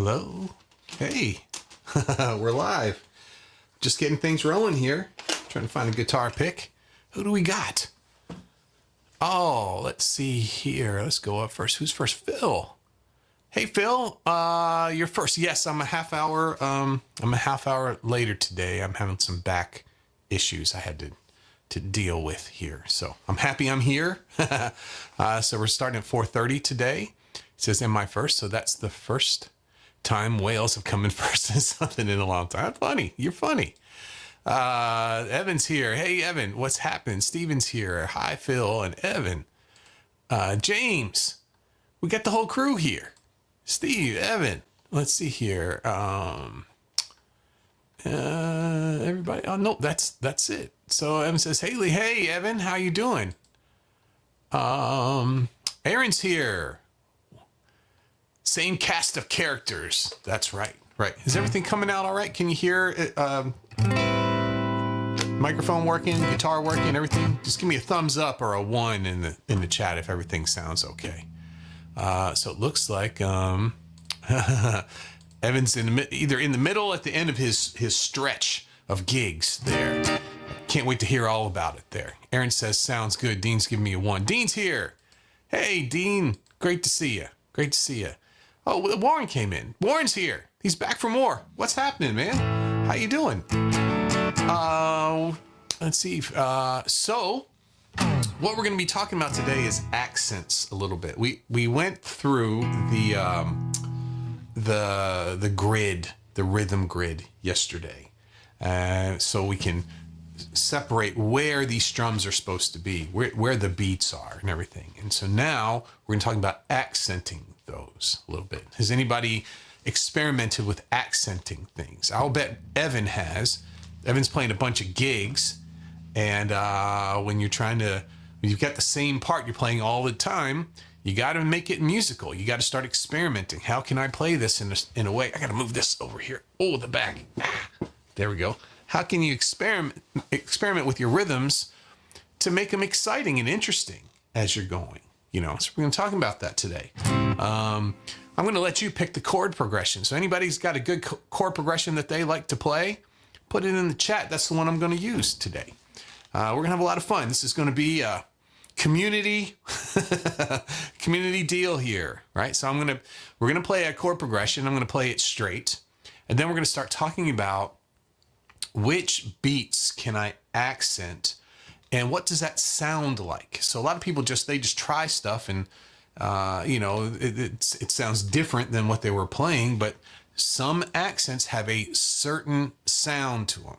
Hello. Hey, we're live. Just getting things rolling here. Trying to find a guitar pick. Who do we got? Oh, let's see here. Let's go up first. Who's first? Phil. Hey, Phil. You're first. Yes, I'm a half hour. I'm a half hour later today. I'm having some back issues I had to deal with here. So I'm happy I'm here. So we're starting at 4:30 today. It says am I first? So that's the first time whales have come in first in something in a long time. Funny. You're funny. Evan's here. Hey, Evan, what's happening? Steven's here. Hi, Phil and Evan. James, we got the whole crew here. Steve, Evan, let's see here. Everybody. Oh, no, that's it. So Evan says, Haley, hey, Evan, how you doing? Aaron's here. Same cast of characters. That's right. Right. Is everything coming out all right? Can you hear it? Microphone working, guitar working, everything? Just give me a thumbs up or a 1 in the chat if everything sounds okay. So it looks like Evan's either in the middle or at the end of his stretch of gigs there. Can't wait to hear all about it there. Aaron says, sounds good. Dean's giving me a 1. Dean's here. Hey, Dean. Great to see you. Great to see you. Oh, Warren came in. Warren's here. He's back for more. What's happening, man? How you doing? Let's see. So what we're going to be talking about today is accents a little bit. We went through the grid, the rhythm grid yesterday. So we can separate where these strums are supposed to be, where the beats are and everything. And so now we're going to talk about accenting those a little bit. Has anybody experimented with accenting things? I'll bet Evan has. Evan's playing a bunch of gigs, and when you've got the same part you're playing all the time, you got to make it musical. You got to start experimenting. How can I play this in a way? I got to move this over here. Oh, the back. There we go. How can you experiment with your rhythms to make them exciting and interesting as you're going? You know, so we're going to talk about that today. I'm going to let you pick the chord progression. So anybody's got a good chord progression that they like to play, put it in the chat. That's the one I'm going to use today. We're going to have a lot of fun. This is going to be a community deal here, right? So we're going to play a chord progression. I'm going to play it straight. And then we're going to start talking about which beats can I accent and what does that sound like? So a lot of people they just try stuff and, it sounds different than what they were playing, but some accents have a certain sound to them,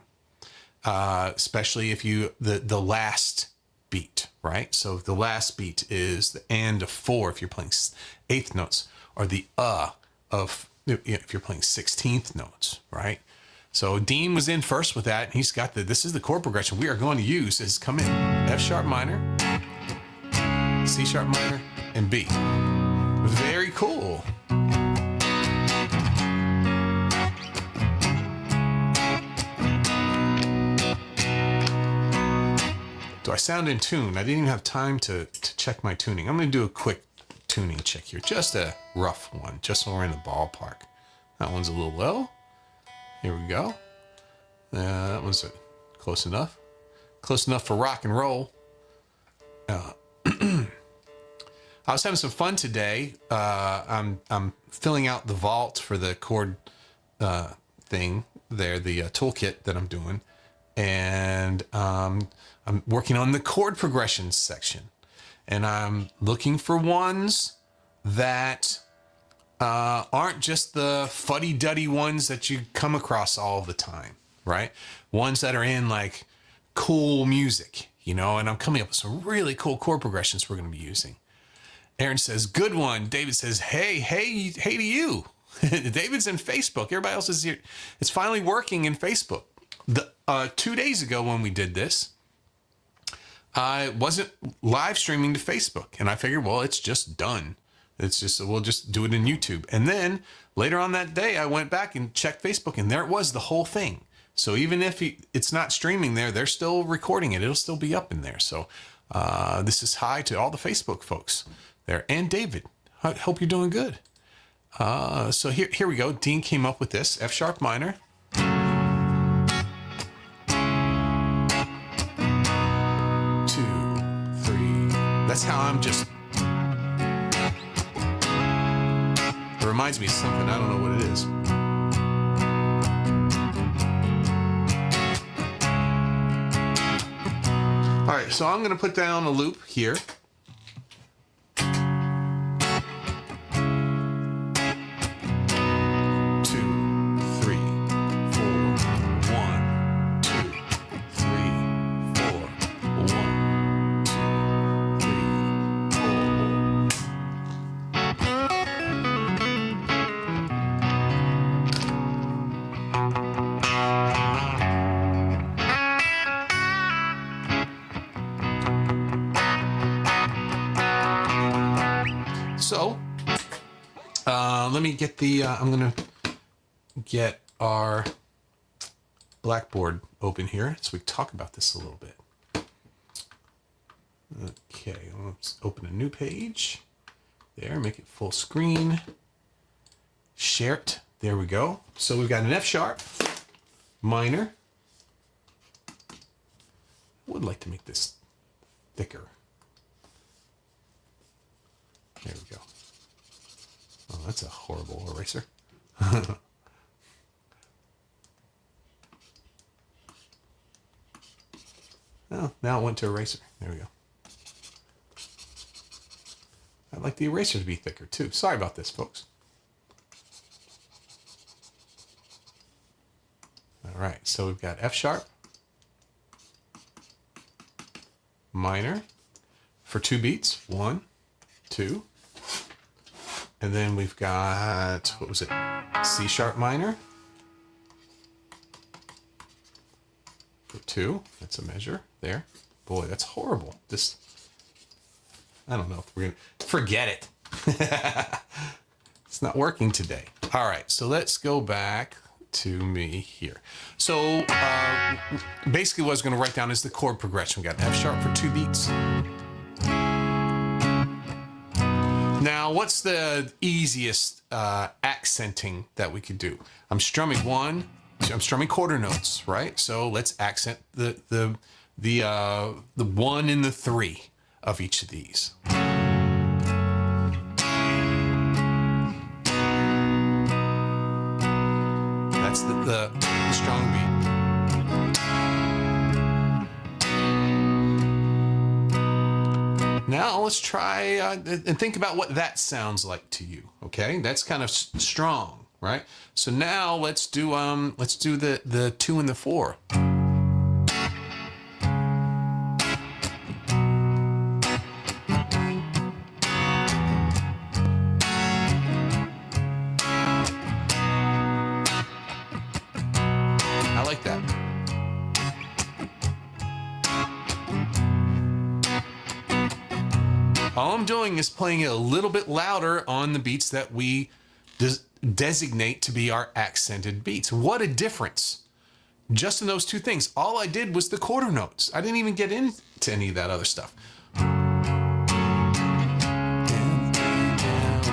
especially if the last beat, right? So if the last beat is the and of 4, if you're playing 8th notes, or the of if you're playing 16th notes, right? So Dean was in first with that, and he's got this is the chord progression we are going to use is come in F sharp minor, C sharp minor, and B. Very cool. Do I sound in tune? I didn't even have time to check my tuning. I'm going to do a quick tuning check here. Just a rough one, just so we're in the ballpark. That one's a little low. Here we go. That one's close enough. Close enough for rock and roll. I was having some fun today. I'm filling out the vault for the chord thing there, the toolkit that I'm doing. And I'm working on the chord progressions section. And I'm looking for ones that aren't just the fuddy-duddy ones that you come across all the time, right? Ones that are in like cool music, and I'm coming up with some really cool chord progressions we're going to be using. Aaron says, good one. David says, hey to you. David's in Facebook. Everybody else is here. It's finally working in Facebook. 2 days ago when we did this, I wasn't live streaming to Facebook, and I figured, well, it's just done. We'll just do it in YouTube. And then later on that day, I went back and checked Facebook, and there it was, the whole thing. So even if it's not streaming there, they're still recording it. It'll still be up in there. So this is hi to all the Facebook folks there. And David, I hope you're doing good. So here we go. Dean came up with this F sharp minor. 2, 3. That's how I'm just. It reminds me of something. I don't know what it is. All right, so I'm going to put down a loop here. So, let me get the, I'm going to get our Blackboard open here so we can talk about this a little bit. Okay, let's open a new page. There, make it full screen. Share it. There we go. So we've got an F sharp minor. I would like to make this thicker. There we go. Oh, that's a horrible eraser. Oh, now it went to eraser. There we go. I'd like the eraser to be thicker too. Sorry about this, folks. All right, so we've got F sharp minor for 2 beats. 1, 2. And then we've got, what was it? C sharp minor for 2. That's a measure there. Boy, that's horrible. This, I don't know if we're going to forget it. It's not working today. All right, so let's go back to me here. So basically what I was going to write down is the chord progression. We got F sharp for 2 beats. Now, what's the easiest accenting that we could do? I'm strumming quarter notes, right? So let's accent the 1 and the 3 of each of these. That's the strong beat. Now let's try and think about what that sounds like to you. Okay, that's kind of strong, right? So now let's do the 2 and the 4. I like that. All I'm doing is playing it a little bit louder on the beats that we designate to be our accented beats. What a difference. Just in those 2 things. All I did was the quarter notes. I didn't even get into any of that other stuff.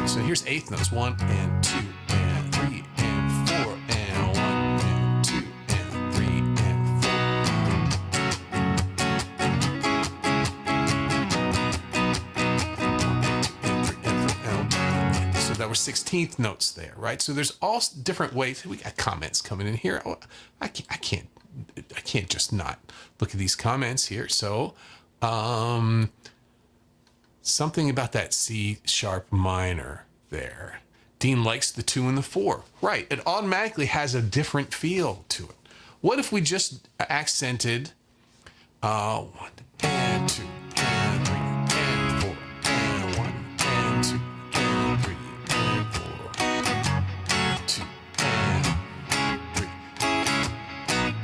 So here's 8th notes. 1 and 2 and 3 and 4 and 1 and 2 and 3 and 4. So that were 16th notes there, right? So there's all different ways. We got comments coming in here. Oh, I can't just not look at these comments here. So something about that C sharp minor there. Dean likes the 2 and the 4. Right, it automatically has a different feel to it. What if we just accented 1 and 2 and 3 and 4 and 1 and 2 and 3 and 4, 2 and 3,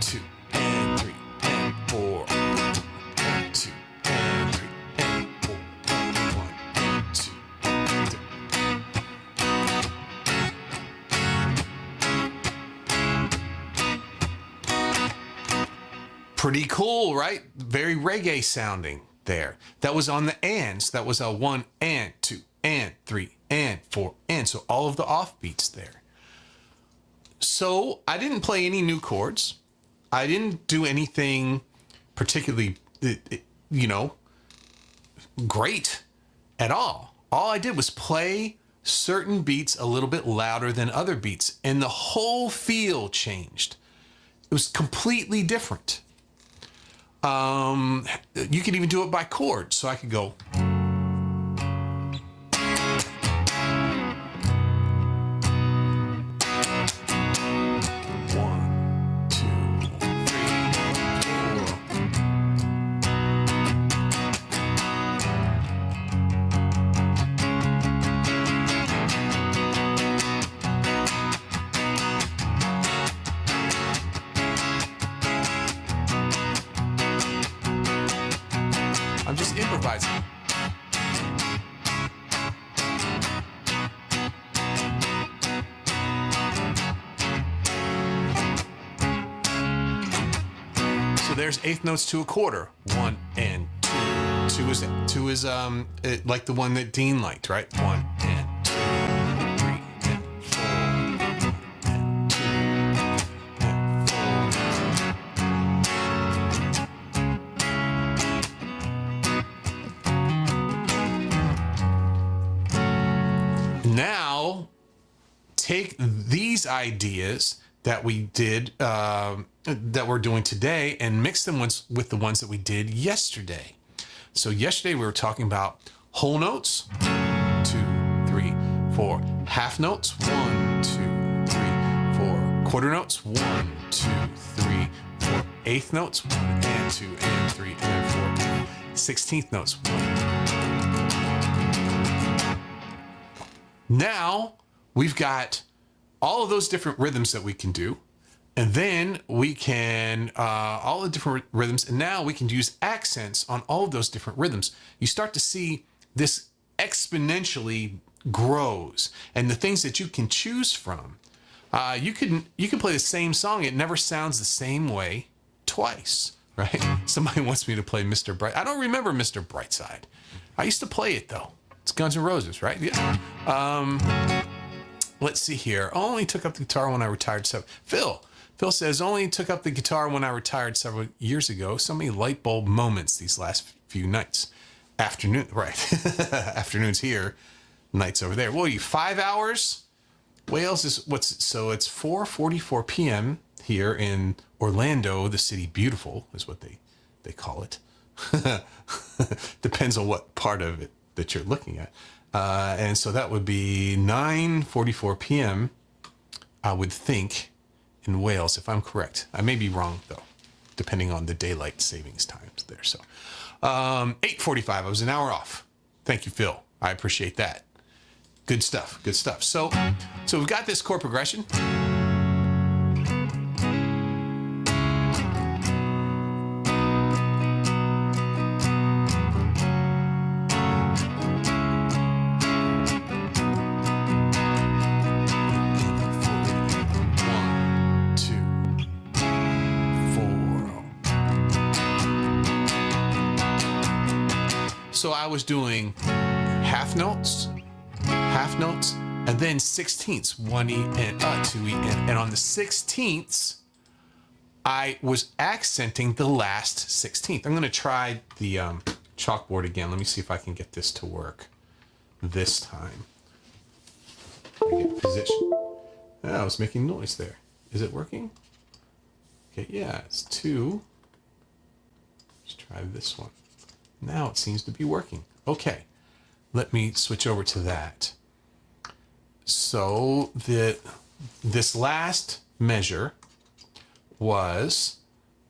2 and 3 and 4, 2 and 3 and 4, 1 and 2 and 3. Pretty cool, right? Very reggae sounding there. That was on the ands. That was a 1 and 2 and 3 and 4 and so all of the offbeats there. So I didn't play any new chords. I didn't do anything particularly, great at all. All I did was play certain beats a little bit louder than other beats, and the whole feel changed. It was completely different. You could even do it by chord. So I could go. I'm just improvising. So there's eighth notes to a quarter. 1 and 2. Two is like the one that Dean liked, right? 1 and 2, 3 and 4, and 2 and 4. Now, take these ideas that we did, that we're doing today, and mix them with the ones that we did yesterday. So yesterday we were talking about whole notes, 2, 3, 4, half notes, 1, 2, 3, 4, quarter notes, 1, 2, 3, 4, eighth notes, 1 and 2 and 3 and 4, 16th notes, 1. Now we've got all of those different rhythms that we can do. And then we can, all the different rhythms, and now we can use accents on all of those different rhythms. You start to see this exponentially grows, and the things that you can choose from. You can play the same song. It never sounds the same way twice, right? Somebody wants me to play Mr. Bright. I don't remember Mr. Brightside. I used to play it though. It's Guns N' Roses, right? Yeah. Let's see here. Only took up the guitar when I retired. Phil says, only took up the guitar when I retired several years ago. So many light bulb moments these last few nights. Afternoon, right. Afternoons here, nights over there. Well, you 5 hours? Wales is so it's 4:44 p.m. here in Orlando, the city beautiful is what they call it. Depends on what part of it that you're looking at. And so that would be 9:44 p.m., I would think, in Wales, if I'm correct. I may be wrong, though, depending on the daylight savings times there. So 8:45, I was an hour off. Thank you, Phil. I appreciate that. Good stuff, good stuff. So we've got this chord progression. So I was doing half notes, and then sixteenths, 1E and 2E, and on the 16ths, I was accenting the last 16th. I'm going to try the chalkboard again. Let me see if I can get this to work this time. I get position. Oh, I was making noise there. Is it working? Okay, yeah, it's 2. Let's try this one. Now it seems to be working. Okay, let me switch over to that. So this last measure was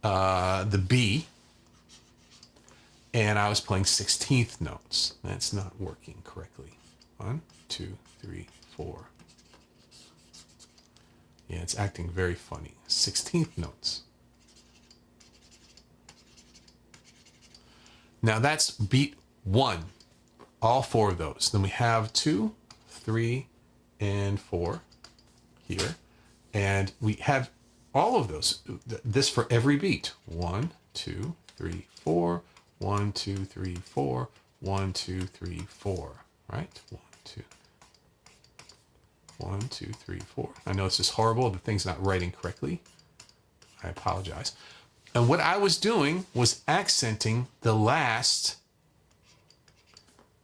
the B, and I was playing 16th notes. That's not working correctly. 1, 2, 3, 4. Yeah, it's acting very funny. 16th notes. Now that's beat 1, all 4 of those. Then we have 2, 3, and 4 here. And we have all of those, this for every beat. 1, 2, 3, 4, 1, 2, 3, 4, 1, 2, 3, 4, right? 1, 2, 3, 4. I know this is horrible. The thing's not writing correctly. I apologize. And what I was doing was accenting the last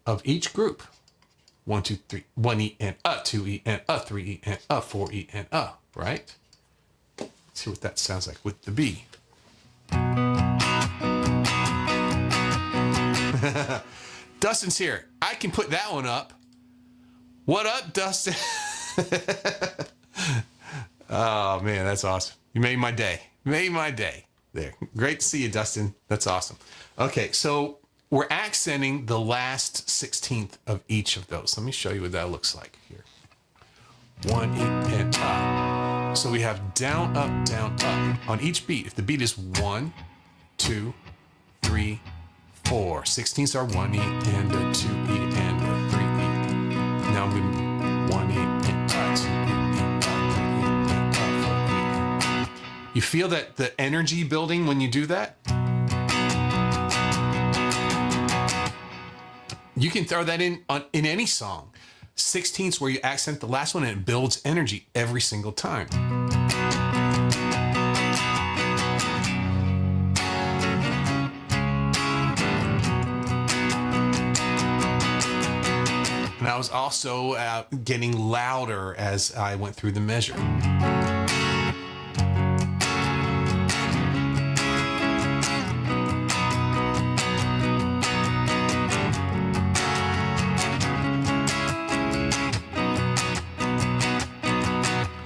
of each group. 1, 2, 3, 1 E and 2 E and 3 E and 4 E and right? Let's see what that sounds like with the B. Dustin's here. I can put that one up. What up, Dustin? Oh man, that's awesome. You made my day. Made my day. There. Great to see you, Dustin. That's awesome. Okay, so we're accenting the last 16th of each of those. Let me show you what that looks like here. 1 E and up. So we have down, up on each beat. If the beat is 1, 2, 3, 4. 16ths are 1 E and a 2 E and a 3 E. Now I'm going to 1 E and a 2 E and a 3 E and a 4 E. You feel that the energy building when you do that? You can throw that in any song. 16ths where you accent the last one and it builds energy every single time. And I was also getting louder as I went through the measure.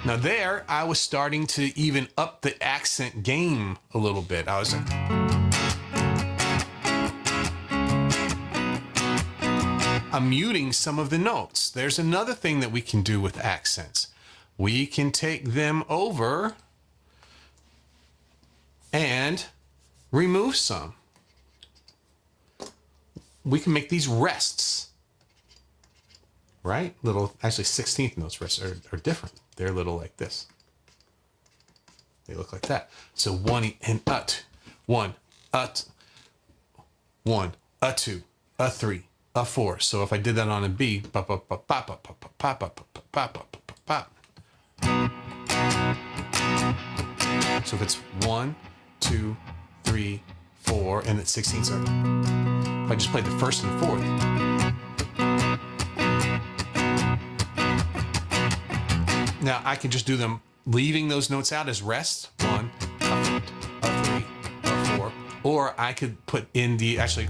Now there, I was starting to even up the accent game a little bit. I was I'm muting some of the notes. There's another thing that we can do with accents. We can take them over and remove some. We can make these rests, right? Actually 16th notes rests are different. They're a little like this. They look like that. So 1 E and 1, 1, 2, 3, 4. So if I did that on a B, so if it's 1, 2, 3, 4, and it's 16ths are. If I just played the first and fourth. Now I can just do them, leaving those notes out as rest. 1, a 3, a 4. Or I could put in the, actually.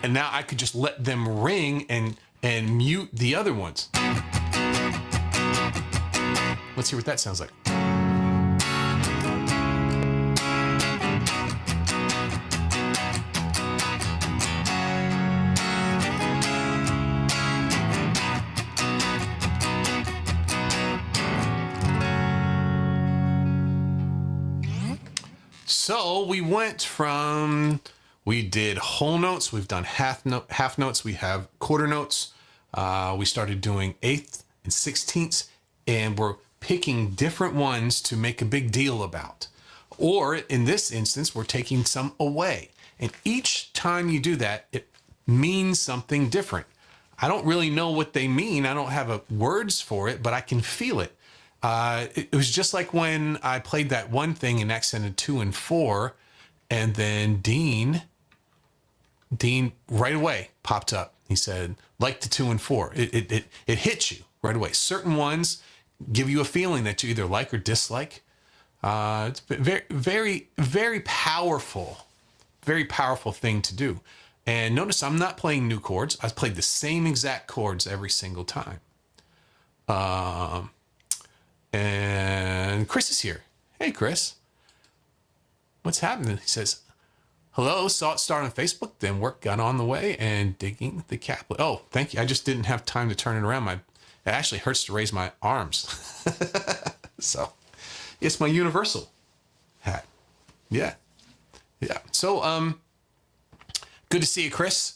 And now I could just let them ring and mute the other ones. Let's hear what that sounds like. So we went from, we did whole notes, we've done half notes, we have quarter notes. We started doing 8th and 16ths, and we're picking different ones to make a big deal about. Or in this instance, we're taking some away. And each time you do that, it means something different. I don't really know what they mean. I don't have words for it, but I can feel it. It was just like when I played that one thing and accented 2 and 4, and then Dean right away popped up. He said, like the 2 and 4. It hits you right away. Certain ones give you a feeling that you either like or dislike. It's very, very, very powerful thing to do. And notice I'm not playing new chords. I've played the same exact chords every single time. And Chris is here. Hey, Chris. What's happening? He says, hello, saw it start on Facebook, then work got on the way and digging the caplet. Oh, thank you. I just didn't have time to turn it around. It actually hurts to raise my arms. So it's my universal hat. Yeah. Yeah. So, good to see you, Chris.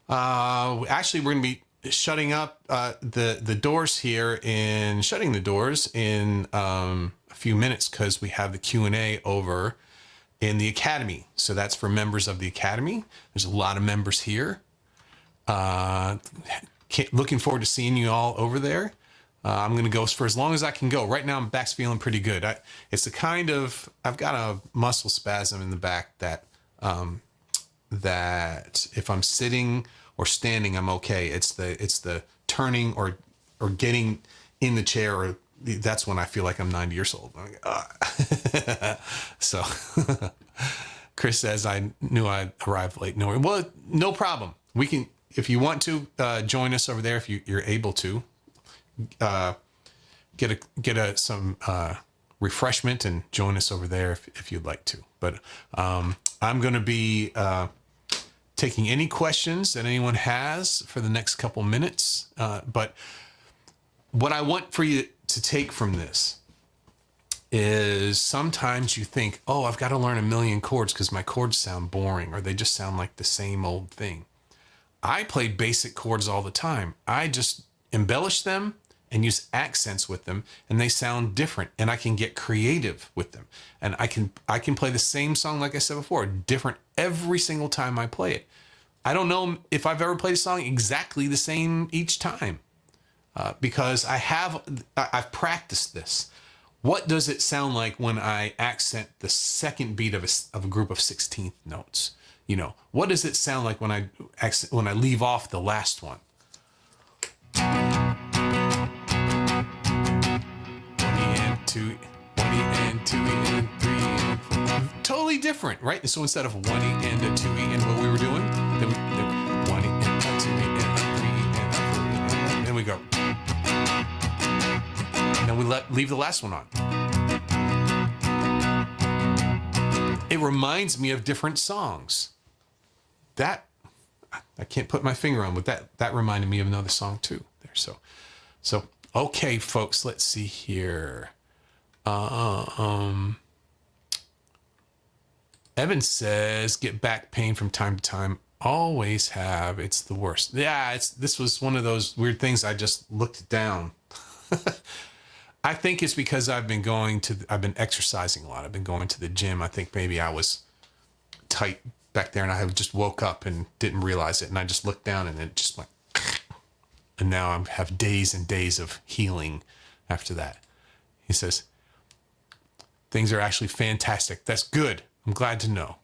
Actually, we're going to be shutting up the doors here and shutting the doors in a few minutes because we have the Q&A over in the Academy. So that's for members of the Academy. There's a lot of members here. Looking forward to seeing you all over there. I'm going to go for as long as I can go. Right now, my back's feeling pretty good. It's the kind of, I've got a muscle spasm in the back that if I'm sitting or standing, I'm okay. It's the turning or getting in the chair, or that's when I feel like I'm 90 years old. I'm like, So Chris says, I knew I'd arrive late. No, well, no problem. We can, if you want to join us over there, if you're able to. Get some refreshment and join us over there if you'd like to. But I'm going to be taking any questions that anyone has for the next couple minutes. But what I want for you to take from this is sometimes you think, oh, I've got to learn a million chords because my chords sound boring or they just sound like the same old thing. I play basic chords all the time. I just embellish them and use accents with them, and they sound different, and I can get creative with them. And I can play the same song, like I said before, different every single time I play it. I don't know if I've ever played a song exactly the same each time, because I've practiced this. What does it sound like when I accent the second beat of a group of 16th notes? You know, what does it sound like when I leave off the last one? Two, 1 E and 2 E and 3 and 4. Totally different, right? So instead of 1 E and a 2 E and what we were doing, then 1 E and a 2 E and a 3 E and a 4 E and then we go. And then we leave the last one on. It reminds me of different songs. That I can't put my finger on, but that reminded me of another song too. There, so okay, folks, let's see here. Evan says, get back pain from time to time. Always have. It's the worst. Yeah, this was one of those weird things. I just looked down. I think it's because I've been exercising a lot. I've been going to the gym. I think maybe I was tight back there and I just woke up and didn't realize it. And I just looked down and it just went, and now I have days and days of healing after that. He says, things are actually fantastic. That's good. I'm glad to know.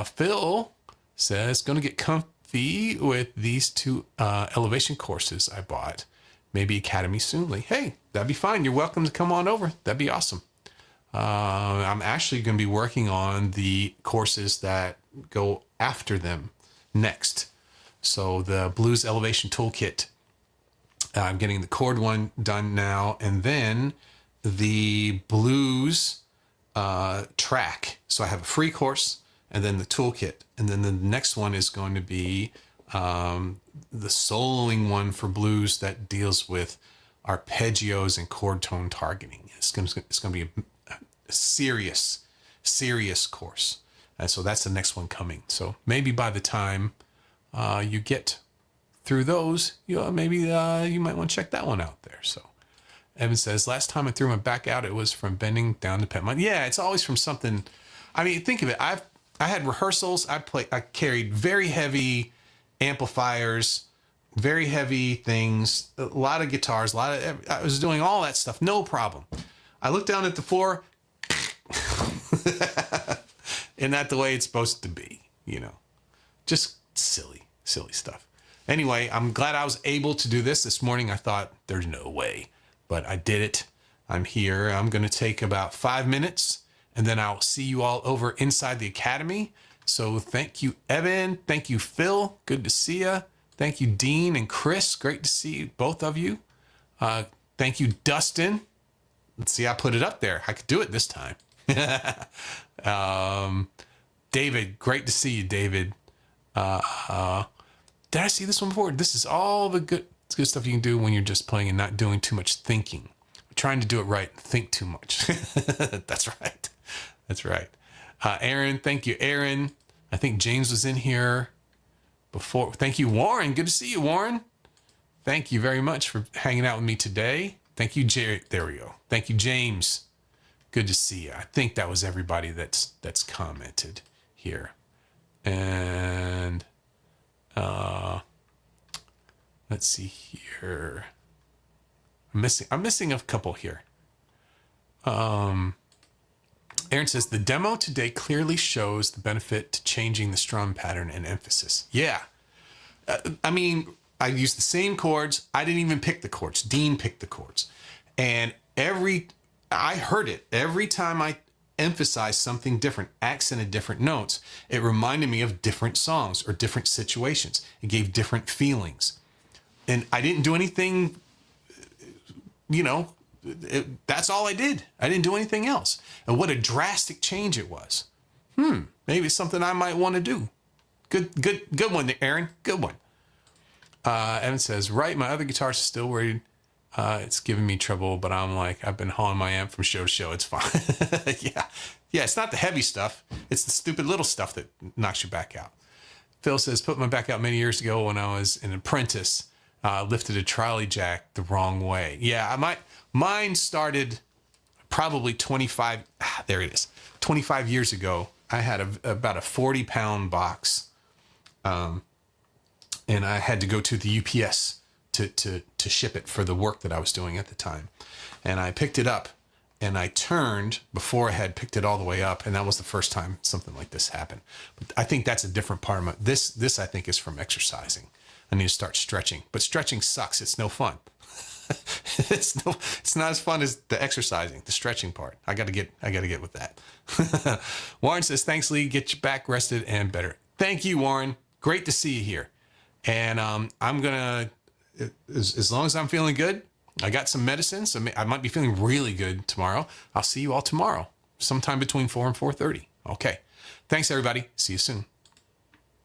Phil says, going to get comfy with these two elevation courses I bought. Maybe Academy soonly. Hey, that'd be fine. You're welcome to come on over. That'd be awesome. I'm actually going to be working on the courses that go after them next. So the Blues Elevation Toolkit. I'm getting the chord one done now, and then the blues track. So I have a free course and then the toolkit. And then the next one is going to be the soloing one for blues that deals with arpeggios and chord tone targeting. It's going to be a serious course. And so that's the next one coming. So maybe by the time you get through those, maybe you might want to check that one out there. So Evan says, last time I threw my back out, it was from bending down to pet. Yeah, it's always from something. I mean, think of it. I had rehearsals. I carried very heavy amplifiers, very heavy things, a lot of guitars, I was doing all that stuff. No problem. I looked down at the floor. And that's the way it's supposed to be, just silly stuff. Anyway, I'm glad I was able to do this morning. I thought there's no way, but I did it. I'm here. I'm going to take about 5 minutes and then I'll see you all over inside the Academy. So thank you, Evan. Thank you, Phil. Good to see you. Thank you, Dean and Chris. Great to see both of you. Thank you, Dustin. Let's see, I put it up there. I could do it this time. David, great to see you, David. Did I see this one before? This is all the good stuff you can do when you're just playing and not doing too much thinking. Trying to do it right and think too much. That's right. Aaron, thank you, Aaron. I think James was in here before. Thank you, Warren. Good to see you, Warren. Thank you very much for hanging out with me today. Thank you, Jerry. There we go. Thank you, James. Good to see you. I think that was everybody that's commented here. And let's see here. I'm missing a couple here. Aaron says the demo today clearly shows the benefit to changing the strum pattern and emphasis. Yeah. I mean, I used the same chords. I didn't even pick the chords. Dean picked the chords. And I heard it every time I emphasized something different, accented different notes. It reminded me of different songs or different situations. It gave different feelings. And I didn't do anything, that's all I did. I didn't do anything else. And what a drastic change it was. Maybe it's something I might want to do. Good one, Aaron. Good one. Evan says, right, my other guitarist is still worried. It's giving me trouble, but I'm like, I've been hauling my amp from show to show. It's fine. Yeah, it's not the heavy stuff. It's the stupid little stuff that knocks your back out. Phil says, put my back out many years ago when I was an apprentice. Lifted a trolley jack the wrong way. Yeah, mine started probably 25 years ago. I had about a 40-pound box. And I had to go to the UPS to ship it for the work that I was doing at the time. And I picked it up and I turned before I had picked it all the way up. And that was the first time something like this happened. But I think that's a different part of this I think is from exercising. I need to start stretching, but stretching sucks. It's no fun. It's not as fun as the exercising, the stretching part. I gotta get with that. Warren says, thanks, Lee. Get your back rested and better. Thank you, Warren. Great to see you here. And I'm gonna, as long as I'm feeling good, I got some medicine, so I might be feeling really good tomorrow. I'll see you all tomorrow, sometime between 4 and 4:30. Okay. Thanks, everybody. See you soon.